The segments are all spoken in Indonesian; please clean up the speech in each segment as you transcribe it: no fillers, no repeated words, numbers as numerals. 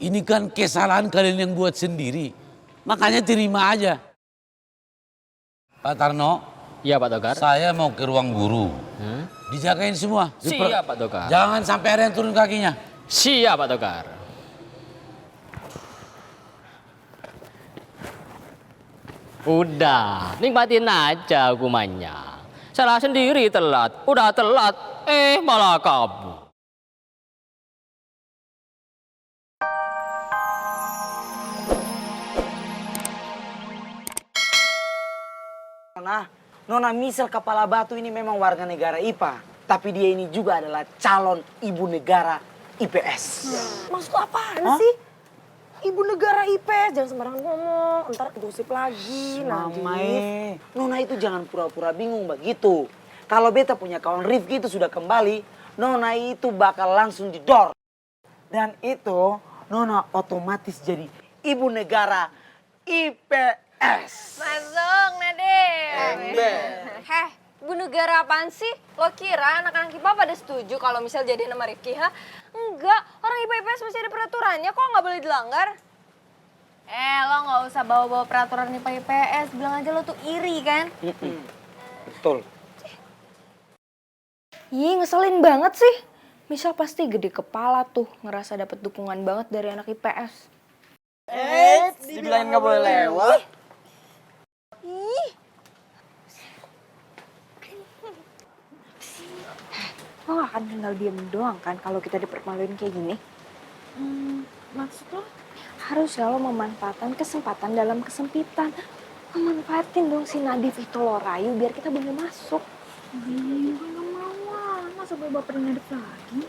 Ini kan kesalahan kalian yang buat sendiri. Makanya terima aja. Pak Tarno. Iya Pak Togar. Saya mau ke ruang guru. Dijagain semua. Siap Pak Togar. Jangan sampai ada yang turun kakinya. Siap Pak Togar. Udah, nikmatin aja hukumannya. Salah sendiri telat, udah telat, malah kabur. Nona Misal Kepala Batu ini memang warga negara IPA. Tapi dia ini juga adalah calon ibu negara IPS. Maksud apaan sih? Ibu negara IPS, jangan sembarangan ngomong. Ntar gosip lagi, Mamae, Nona itu jangan pura-pura bingung begitu. Kalau beta punya kawan Rifki itu sudah kembali, Nona itu bakal langsung didor. Dan itu Nona otomatis jadi ibu negara IPS. Masuk, Nadif. Heh, ibu negara apaan sih? Lo kira anak-anak IPA pada setuju kalau misal jadi nama Rifki, ha? Enggak, orang IPA IPS masih ada peraturannya, kok nggak boleh dilanggar? Lo nggak usah bawa-bawa peraturan IPA IPS, bilang aja lo tuh iri kan? Betul. Ih, ngeselin banget sih. Misal pasti gede kepala tuh, ngerasa dapet dukungan banget dari anak IPS. Dibilangin nggak boleh lewat. Lo gak akan tinggal diem doang kan kalau kita dipermaluin kayak gini? Maksud lo? Harus ya lo memanfaatkan kesempatan dalam kesempitan. Memanfaatin dong si Nadif itu lo rayu biar kita boleh masuk. Gue gak mau lah, masa gue baperin Nadif lagi?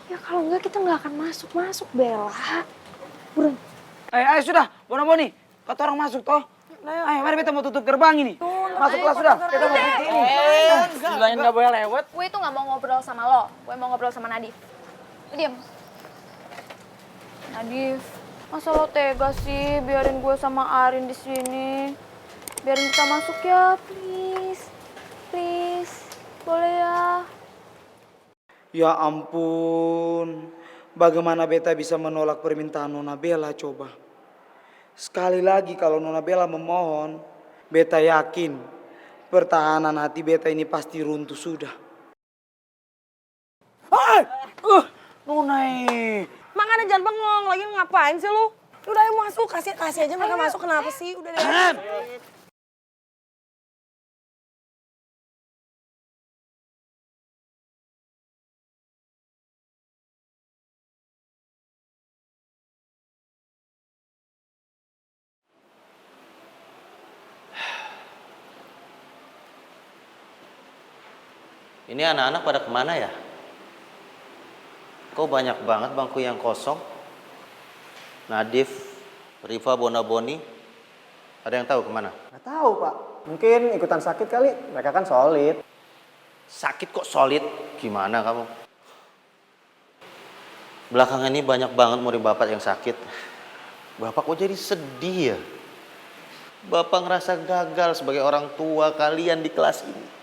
Ya kalau enggak kita gak akan masuk Bella. Buruan. Ayo sudah, Bona-Boni, kata orang masuk toh. Ayo, mari kita mau tutup gerbang ini. Masuk kelas sudah, kita mau pergi ini. Bilangin nggak boleh lewat. Gue itu nggak mau ngobrol sama lo, gue mau ngobrol sama Nadif. Lo diem. Nadif, masa lo tega sih biarin gue sama Arin di sini? Biarin kita masuk ya, please. Please, boleh ya? Ya ampun, bagaimana beta bisa menolak permintaan Nona Bella coba? Sekali lagi kalau Nona Bella memohon, beta yakin pertahanan hati beta ini pasti runtuh sudah. Nona Makanya jangan bengong, lagi ngapain sih lu? Udah ayo masuk, kasih aja mereka masuk, kenapa sih? Udah deh. Ini anak-anak pada kemana ya? Kok banyak banget bangku yang kosong? Nadif, Riva, Bona-Boni, ada yang tahu kemana? Nggak tahu Pak, mungkin ikutan sakit kali, mereka kan solid. Sakit kok solid? Gimana kamu? Belakangan ini banyak banget murid bapak yang sakit. Bapak kok jadi sedih ya? Bapak ngerasa gagal sebagai orang tua kalian di kelas ini.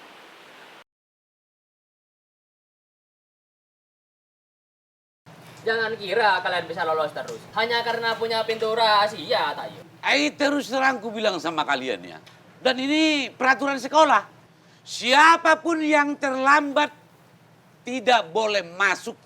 Jangan kira kalian bisa lolos terus. Hanya karena punya pintu rahasia, tayo. Terus terang ku bilang sama kalian ya. Dan ini peraturan sekolah. Siapapun yang terlambat tidak boleh masuk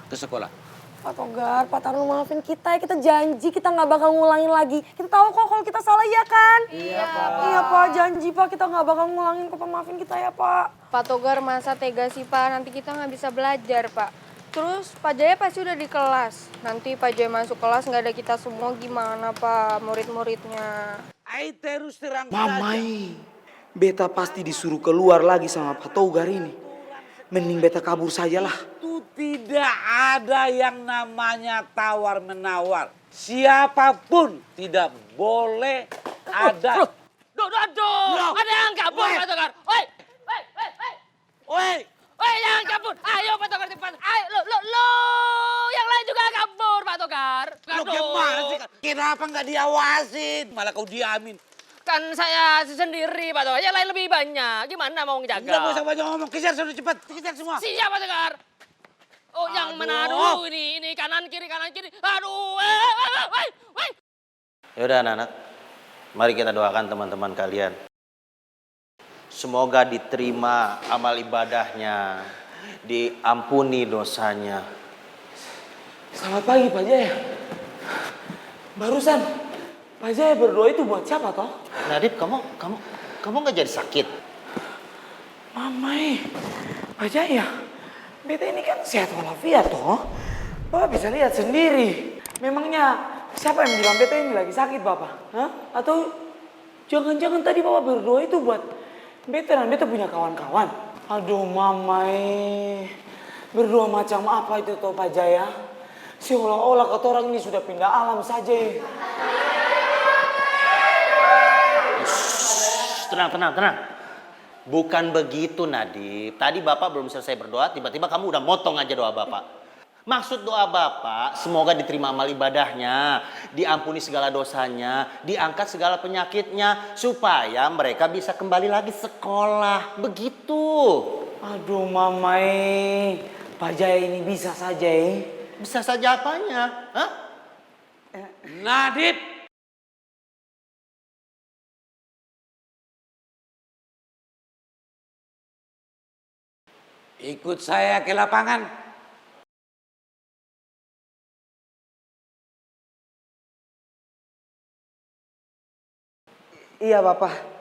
ke sekolah. Pak Togar, Pak Tarno maafin kita ya. Kita janji kita nggak bakal ngulangin lagi. Kita tahu kok kalau kita salah ya kan? Iya Pak. Iya Pak, janji Pak kita nggak bakal ngulangin kok. Pak, maafin kita ya Pak. Pak Togar masa tega sih Pak, nanti kita nggak bisa belajar Pak. Terus Pak Jaya pasti udah di kelas. Nanti Pak Jaya masuk kelas nggak ada kita semua gimana Pak murid-muridnya. Terus terang Mamai, beta pasti disuruh keluar lagi sama Pak Togar ini. Mending beta kabur sajalah. Itu tidak ada yang namanya tawar-menawar. Siapapun tidak boleh ada. Aduh, ada yang kabur Pak Togar. Woi, jangan kabur. Ayo Pak Togar cepat. Ayo, lo. Yang lain juga kabur Pak Togar. Lo gimana sih? Kenapa nggak diawasin? Malah kau diamin. Kan saya sendiri Pak Togar, yang lain lebih banyak. Gimana mau ngejaga? Nggak usah banyak ngomong. Kejar sudah cepat. Kejar semua. Siap Pak Togar. Oh, yang mana dulu ini kanan kiri. Aduh, weh. Yaudah anak-anak, mari kita doakan teman-teman kalian. Semoga diterima amal ibadahnya, diampuni dosanya. Selamat pagi Pak Jaya. Barusan Pak Jaya berdoa itu buat siapa toh? Nadif, kamu nggak jadi sakit? Mamai, Pak Jaya, beta ini kan sehat walafiat toh. Bapak bisa lihat sendiri. Memangnya siapa yang bilang beta ini lagi sakit Bapak? Hah? Atau jangan-jangan tadi Bapak berdoa itu buat beta dan beta punya kawan-kawan? Aduh Mamai, berdoa macam apa itu toh Pak Jaya? Seolah-olah kata orang ini sudah pindah alam saja. Tenang. Bukan begitu Nadif. Tadi Bapak belum selesai berdoa, tiba-tiba kamu udah motong aja doa Bapak. Maksud doa Bapak, semoga diterima amal ibadahnya, diampuni segala dosanya, diangkat segala penyakitnya, supaya mereka bisa kembali lagi sekolah. Begitu. Aduh Mamai, Pak Jaya ini bisa saja Bisa saja apanya? Hah? Nadif, ikut saya ke lapangan. Iya Bapak.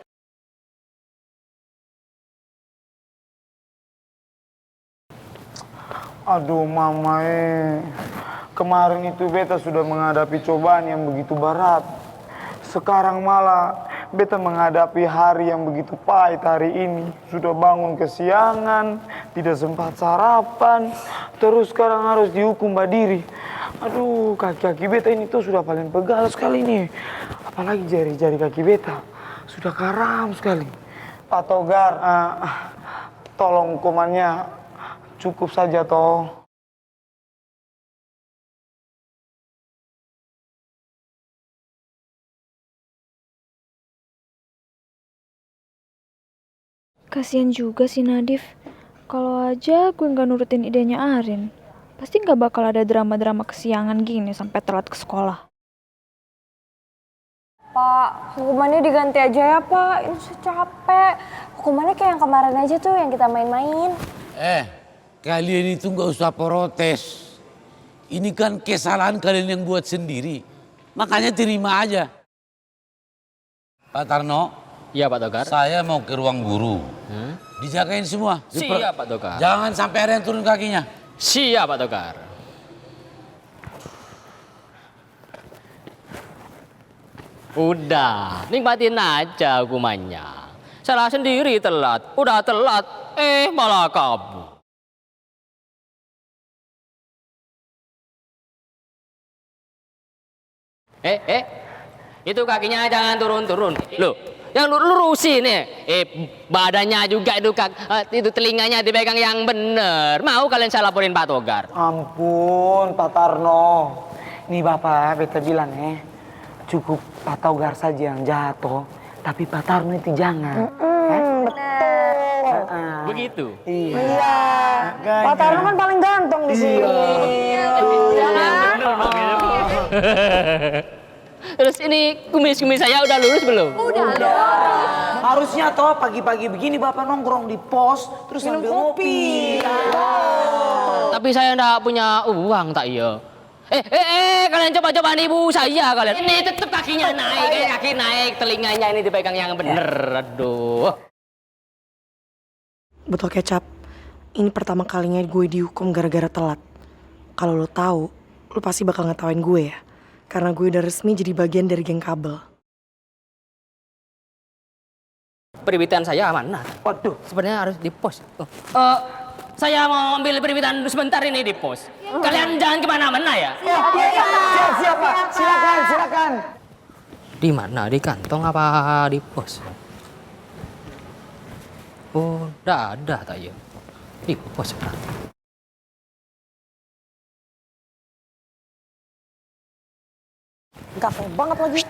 Aduh Mamai, kemarin itu beta sudah menghadapi cobaan yang begitu berat. Sekarang malah beta menghadapi hari yang begitu pahit hari ini. Sudah bangun kesiangan, tidak sempat sarapan, terus sekarang harus dihukum berdiri. Aduh, kaki-kaki beta ini tuh sudah paling pegal sekali nih. Apalagi jari-jari kaki beta sudah karam sekali. Pak Togar, tolong hukumannya cukup saja toh. Kasian juga si Nadif. Kalau aja gue nggak nurutin idenya Arin, pasti nggak bakal ada drama-drama kesiangan gini sampai telat ke sekolah. Pak, hukumannya diganti aja ya Pak, ini saya capek. Hukumannya kayak yang kemarin aja tuh yang kita main-main. Kalian itu nggak usah protes. Ini kan kesalahan kalian yang buat sendiri. Makanya terima aja. Pak Tarno. Iya Pak Togar. Saya mau ke ruang guru. Dijagain semua. Siap Pak Togar. Jangan sampai ada yang turun kakinya. Siap Pak Togar. Udah, nikmatin aja hukumannya. Salah sendiri telat, udah telat, malah kabur. Itu kakinya jangan turun-turun. Loh, yang lurusin nih. Badannya juga itu telinganya dipegang yang bener. Mau kalian saya laporin Pak Togar? Ampun Pak Tarno. Nih Bapak, beta bilang cukup Pak Togar saja yang jatuh, tapi Pak Tarno itu jangan. Begitu. Iya. Pak Tarno kan paling ganteng di sini. Terus ini kumis-kumis saya udah lurus belum? Udah. Harusnya toh pagi-pagi begini Bapak nongkrong di pos terus sambil ngopi. Tapi saya enggak punya uang tak iya. Kalian coba-coba nipu saya kalian. Ini tetep kakinya naik, kaki naik, telinganya ini dipegang yang bener. Aduh. Botol kecap, ini pertama kalinya gue dihukum gara-gara telat. Kalau lo tahu, lo pasti bakal ngetawain gue ya. Karena gue udah resmi jadi bagian dari geng kabel. Periwitan saya mana? Waduh, sebenarnya harus di pos. Saya mau ambil periwitan sebentar ini di pos. Kalian jangan kemana-mana ya. Siap Pak, silakan. Di mana? Di kantong apa di pos? Oh, ada tak ya? Di pos berarti. Gatel banget lagi.